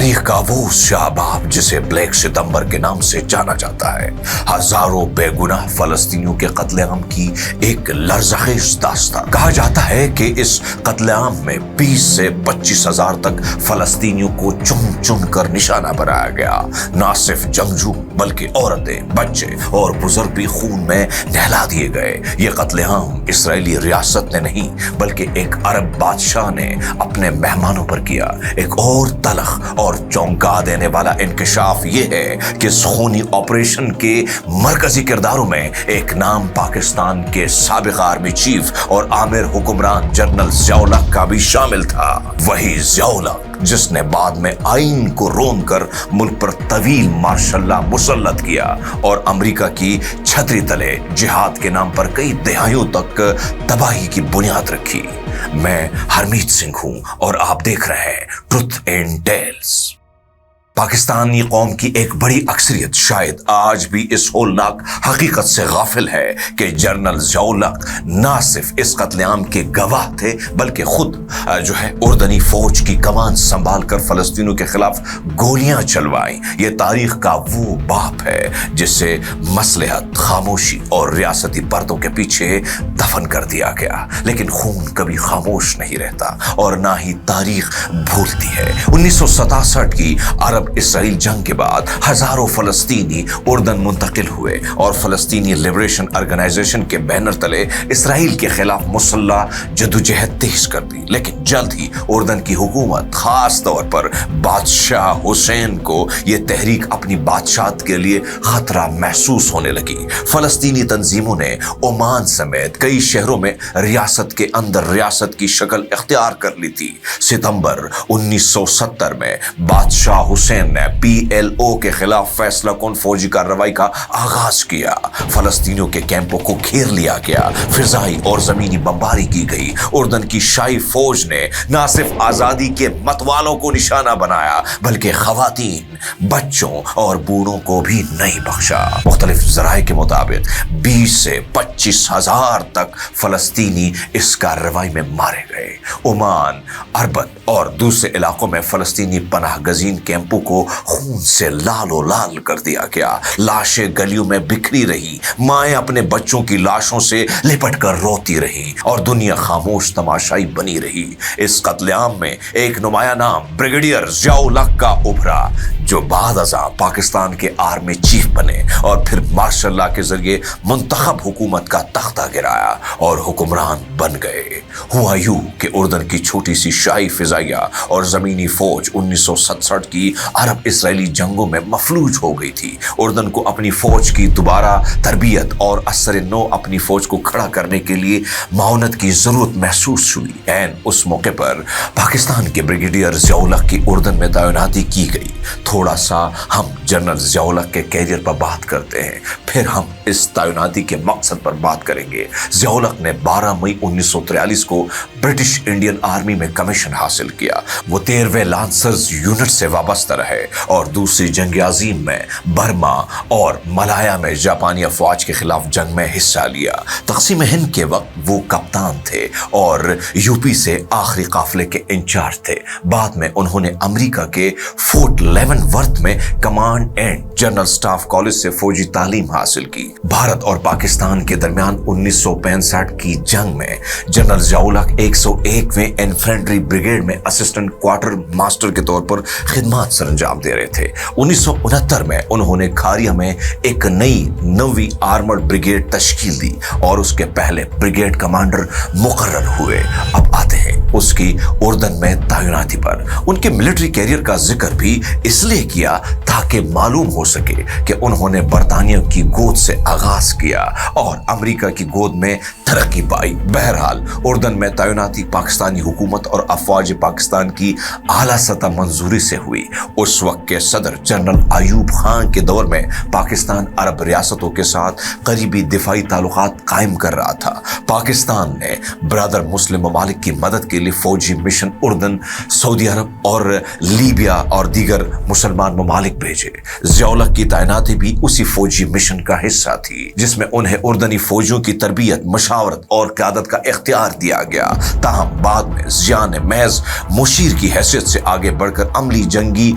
تاریخ کا وہ سیاہ باب جسے بلیک ستمبر کے نام سے جانا جاتا ہے، ہزاروں بے گناہ فلسطینیوں کے قتل عام کی ایک لرزخیز داستان۔ کہا جاتا ہے کہ اس قتل عام میں 20 سے 25 ہزار تک فلسطینیوں کو چن چن کر نشانہ بنایا گیا۔ نہ صرف جنگجو بلکہ عورتیں، بچے اور بزرگ بھی خون میں نہلا دیے گئے۔ یہ قتل عام اسرائیلی ریاست نے نہیں بلکہ ایک عرب بادشاہ نے اپنے مہمانوں پر کیا۔ ایک اور تلخ اور چونکا دینے والا انکشاف یہ ہے کہ اس خونی آپریشن کے مرکزی کرداروں میں ایک نام پاکستان کے سابق آرمی چیف اور عامر حکمران جنرل ضیاء الحق کا بھی شامل تھا۔ وہی ضیاء الحق جس نے بعد میں آئین کو رون کر ملک پر طویل مارشل لا مسلط کیا اور امریکہ کی چھتری تلے جہاد کے نام پر کئی دہائیوں تک تباہی کی بنیاد رکھی۔ میں ہرمیت سنگھ ہوں اور آپ دیکھ رہے ہیں ٹروتھ اینڈ ٹیلز۔ پاکستانی قوم کی ایک بڑی اکثریت شاید آج بھی اس ہولناک حقیقت سے غافل ہے کہ جنرل ضیاء الحق نہ صرف اس قتل عام کے گواہ تھے بلکہ خود اردنی فوج کی کمان سنبھال کر فلسطینیوں کے خلاف گولیاں چلوائیں۔ یہ تاریخ کا وہ باپ ہے جسے مصلحت، خاموشی اور ریاستی پردوں کے پیچھے دفن کر دیا گیا، لیکن خون کبھی خاموش نہیں رہتا اور نہ ہی تاریخ بھولتی ہے۔ 1967 کی عرب اسرائیل جنگ کے بعد ہزاروں فلسطینی اردن منتقل ہوئے اور فلسطینی لبریشن آرگنائزیشن کے بینر تلے اسرائیل کے خلاف مسلح جدوجہد تیز کر دی، لیکن جلد ہی اردن کی حکومت، خاص طور پر بادشاہ حسین کو یہ تحریک اپنی بادشاہت کے لیے خطرہ محسوس ہونے لگی۔ فلسطینی تنظیموں نے عمان سمیت کئی شہروں میں ریاست کے اندر ریاست کی شکل اختیار کر لی تھی۔ ستمبر 1970 میں بادشاہ حسین نے PLO کے خلاف فیصلہ کن فوجی کارروائی کا آغاز کیا۔ فلسطینیوں کے کیمپوں کو گھیر لیا گیا، فضائی اور زمینی بمباری کی گئی۔ اردن کی شاہی فوج نے نہ صرف آزادی کے متوالوں کو نشانہ بنایا بلکہ خواتین، بچوں اور بوڑھوں کو بھی نہیں بخشا۔ مختلف ذرائع کے مطابق 20 سے 25 ہزار تک فلسطینی اس کارروائی میں مارے گئے۔ عمان، اربد اور دوسرے علاقوں میں فلسطینی پناہ گزین کیمپوں کو خون سے لال و لال کر دیا گیا۔ لاشیں گلیوں میں بکھری رہی، مائیں اپنے بچوں کی لاشوں سے لپٹ کر روتی رہی اور دنیا خاموش تماشائی بنی رہی۔ اس قتل عام میں ایک نمایاں نام بریگیڈیئر ضیاء الحق کا ابھرا، جو بعد ازاں پاکستان کے آرمی چیف بنے اور پھر مارشل لا کے ذریعے منتخب حکومت کا تختہ گرایا اور حکمران بن گئے۔ ہوا یوں کہ اردن کی چھوٹی سی شاہی فضائیہ اور زمینی فوج 1967 کی عرب اسرائیلی جنگوں میں مفلوج ہو گئی تھی۔ اردن کو اپنی فوج کی دوبارہ تربیت اور اثر نو اپنی فوج کو کھڑا کرنے کے لیے معاونت کی ضرورت محسوس ہوئی۔ اس موقع پر پاکستان کے بریگیڈیئر ضیاء الحق کی اردن میں تعیناتی کی گئی۔ تھوڑا سا ہم جنرل ضیاء الحق کے کیریئر پر بات کرتے ہیں، پھر ہم اس تعیناتی کے مقصد پر بات کریں گے۔ ضیاء الحق نے 12 مئی 1943 کو برٹش انڈین آرمی میں کمیشن حاصل کیا۔ وہ 13ویں لانسرز یونٹ سے وابستہ رہے اور دوسری جنگ عظیم میں برما اور ملایا میں جاپانی افواج کے خلاف جنگ میں حصہ لیا۔ تقسیم ہند کے وقت وہ کپتان تھے اور یوپی سے آخری قافلے کے انچارج تھے۔ بعد میں انہوں نے امریکہ کے فورٹ لیونورتھ میں command and general staff college سے فوجی تعلیم حاصل کی۔ بھارت اور پاکستان کے درمیان 1965 کی جنگ میں جنرل ضیاء الحق 101ویں انفینٹری بریگیڈ میں اسسٹنٹ کوارٹر ماسٹر کے طور پر خدمات سر انجام دے رہے تھے۔ 1969 میں انہوں نے کھاریا میں ایک نئی 9ویں آرمرڈ بریگیڈ تشکیل دی اور اس کے پہلے بریگیڈ کمانڈر مقرر ہوئے۔ اب آتے ہیں اس کی اردن میں تعیناتی پر۔ ان کے ملٹری کیریئر کا ذکر بھی اس لیے کیا تاکہ معلوم ہو سکے کہ انہوں نے برطانیہ کی گود سے آغاز کیا اور امریکہ کی گود میں ترقی پائی۔ بہرحال اردن میں تعیناتی پاکستانی حکومت اور افواج پاکستان کی اعلیٰ سطح منظوری سے ہوئی۔ اس وقت کے صدر جنرل ایوب خان کے دور میں پاکستان عرب ریاستوں کے ساتھ قریبی دفاعی تعلقات قائم کر رہا تھا۔ پاکستان نے برادر مسلم ممالک کی مدد کے لیے فوجی مشن اردن، سعودی عرب اور لیبیا اور دیگر مسلمان ممالک بھیجے۔ ضیاء الحق کی تعیناتی بھی اسی فوجی مشن کا حصہ تھی، جس میں انہیں اردنی فوجیوں کی تربیت، مشاورت اور قیادت کا اختیار دیا گیا تاہم بعد میں ضیاء نے محض مشیر کی حیثیت سے آگے بڑھ کر عملی جنگی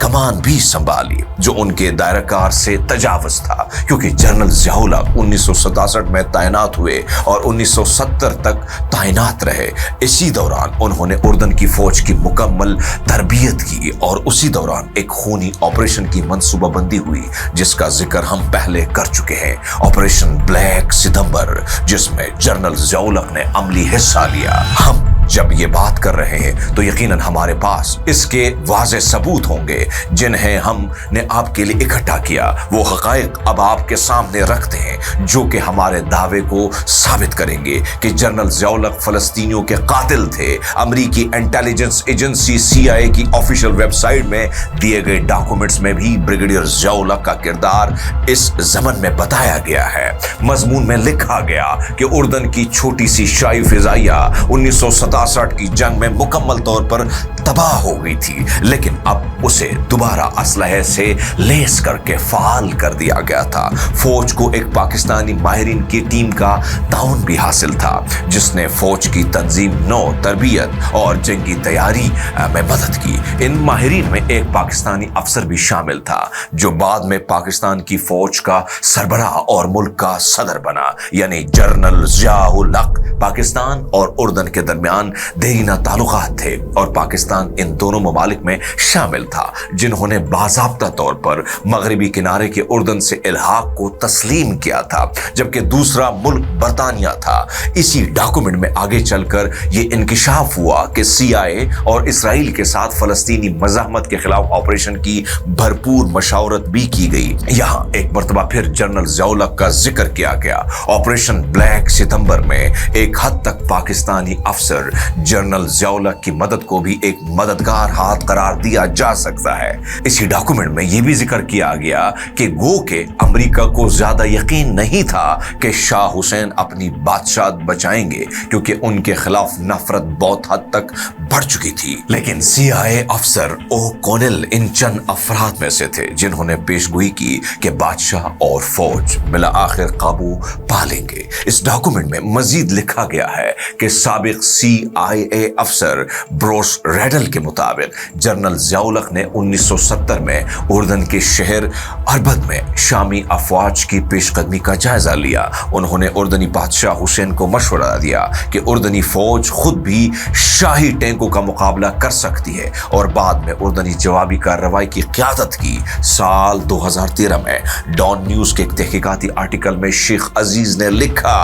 کمان بھی سنبھالی جو ان کے دائرہ کار سے تجاوز تھا، کیونکہ جنرل ضیاء الحق 1967 میں تعینات ہوئے اور 1970 تک تعینات رہے۔ اسی دوران انہوں نے اردن کی فوج کی مکمل تربیت کی اور اسی دوران ایک خونی آپریشن کی منصوبہ بندی ہوئی جس کا ذکر ہم پہلے کر چکے ہیں، آپریشن بلیک ستمبر، جس میں جنرل ضیاء الحق نے عملی حصہ لیا۔ ہم جب یہ بات کر رہے ہیں تو یقیناً ہمارے پاس اس کے واضح ثبوت ہوں گے جنہیں ہم نے آپ کے لیے اکٹھا کیا۔ وہ حقائق اب آپ کے سامنے رکھتے ہیں جو کہ ہمارے دعوے کو ثابت کریں گے کہ جنرل ضیاء الحق فلسطینیوں کے قاتل تھے۔ امریکی انٹیلیجنس ایجنسی CIA کی آفیشیل ویب سائٹ میں دیے گئے ڈاکومنٹس میں بھی بریگیڈیئر ضیاء الحق کا کردار اس ضمن میں بتایا گیا ہے۔ مضمون میں لکھا گیا کہ اردن کی چھوٹی سی شاہی فضائیہ 1967 کی جنگ میں مکمل طور پر تباہ ہو گئی تھی، لیکن اب اسے دوبارہ اسلحے سے لیس کر کے فعال کر دیا گیا تھا۔ فوج کو ایک پاکستانی ماہرین کی ٹیم کا تعاون بھی حاصل تھا جس نے فوج کی تنظیم، نو، تربیت اور جنگی تیاری میں مدد کی۔ ان ماہرین میں ایک پاکستانی افسر بھی شامل تھا جو بعد میں پاکستان کی فوج کا سربراہ اور ملک کا صدر بنا، یعنی جنرل ضیاء الحق۔ پاکستان اور اردن کے درمیان دیرینہ تعلقات تھے اور پاکستان ان دونوں ممالک میں شامل تھا جنہوں نے باضابطہ طور پر مغربی کنارے کے اردن سے الحاق کو تسلیم کیا تھا، جبکہ دوسرا ملک برطانیہ تھا۔ اسی ڈاکومنٹ میں آگے چل کر یہ انکشاف ہوا کہ CIA اور اسرائیل کے ساتھ فلسطینی مزاحمت کے خلاف آپریشن کی بھرپور مشاورت بھی کی گئی۔ یہاں ایک مرتبہ پھر جنرل ضیاء الحق کا ذکر کیا گیا۔ آپریشن بلیک ستمبر میں ایک حد تک پاکستانی افسر جنرل ضیاء الحق کی مدد کو بھی ایک مددگار ہاتھ قرار دیا جا سکتا ہے۔ اسی ڈاکومنٹ میں یہ بھی ذکر کیا گیا کہ گو کہ امریکہ کو زیادہ یقین نہیں تھا کہ شاہ حسین اپنی بادشاہت بچائیں گے کیونکہ ان کے خلاف نفرت بہت حد تک بڑھ چکی تھی، لیکن CIA افسر او کونل ان چند افراد میں سے تھے جنہوں نے پیشگوئی کی کہ بادشاہ اور فوج بالآخر قابو پا لیں گے۔ اس ڈاکومنٹ میں مزید لکھا گیا ہے کہ سابق CIA افسر بروس ریڈل کے مطابق جنرل ضیاء الحق نے 1970 میں اردن کے شہر اربد میں شامی افواج کی پیش قدمی کا جائزہ لیا۔ انہوں نے اردنی بادشاہ حسین کو مشورہ دیا کہ اردنی فوج خود بھی شاہی ٹینکوں کا مقابلہ کر سکتی ہے اور بعد میں اردنی جوابی کارروائی کی قیادت کی۔ سال 2013 میں ڈان نیوز کے ایک تحقیقاتی آرٹیکل میں شیخ عزیز نے لکھا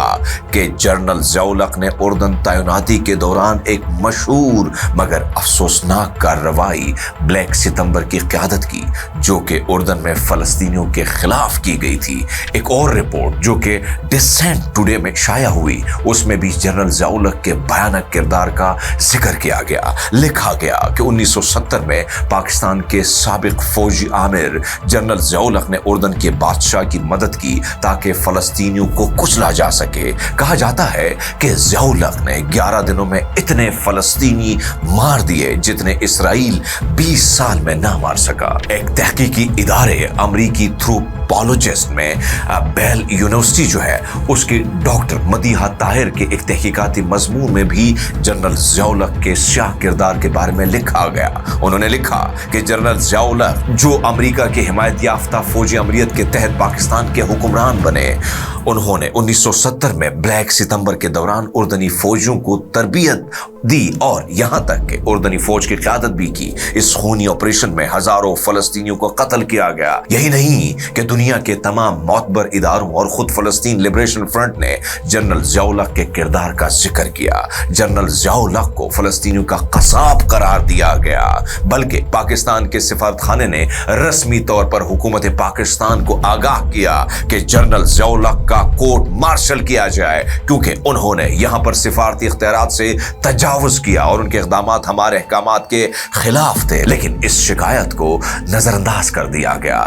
کہ جنرل ضیاء الحق نے اردن تعیناتی کے دوران ایک مشہور مگر افسوسناک کارروائی بلیک ستمبر کی قیادت کی جو کہ اردن میں فلسطینیوں کے خلاف کی گئی تھی۔ ایک اور رپورٹ جو کہ ڈسینٹ ٹوڈے میں شائع ہوئی اس میں بھی جنرل ضیاء الحق کے بھیانک کردار کا ذکر کیا گیا۔ لکھا گیا کہ 1970 میں پاکستان کے سابق فوجی آمر جنرل ضیاء الحق نے اردن کے بادشاہ کی مدد کی تاکہ فلسطینیوں کو کچلا جا سکے۔ کہا جاتا ہے کہ ضیاء الحق نے 11 دنوں میں اتنے فلسطینی مار دیے جتنے اسرائیل 20 سال میں نہ مار سکا۔ ایک تحقیقی ادارے امریکی تھروپولوجسٹ میں بیل یونیورسٹی جو ہے اس کی ڈاکٹر مدیحہ طاہر کے ایک تحقیقاتی مضمون میں بھی جنرل ضیاء الحق کے سیاہ کردار کے بارے میں لکھا گیا۔ انہوں نے لکھا کہ جنرل ضیاء الحق جو امریکہ کے حمایت یافتہ فوجی امریت کے تحت پاکستان کے حکمران بنے، انہوں نے 1970 میں بلیک ستمبر کے دوران اردنی فوجیوں کو تربیت دی اور یہاں تک کہ اردنی فوج کی قیادت بھی کی۔ اس خونی آپریشن میں ہزاروں فلسطینیوں کو قتل کیا گیا۔ یہی نہیں کہ دنیا کے تمام معتبر اداروں اور خود فلسطین لبریشن فرنٹ نے جنرل ضیاء الحق کے کردار کا ذکر کیا۔ جنرل ضیاء الحق کو فلسطینیوں کا قصاب قرار دیا گیا، بلکہ پاکستان کے سفارت خانے نے رسمی طور پر حکومت پاکستان کو آگاہ کیا کہ جنرل ضیاء الحق کا کورٹ مارشل کیا جائے کیونکہ انہوں نے یہاں پر سفارتی اختیارات سے تجاوز کیا اور ان کے اقدامات ہمارے احکامات کے خلاف تھے، لیکن اس شکایت کو نظر انداز کر دیا گیا۔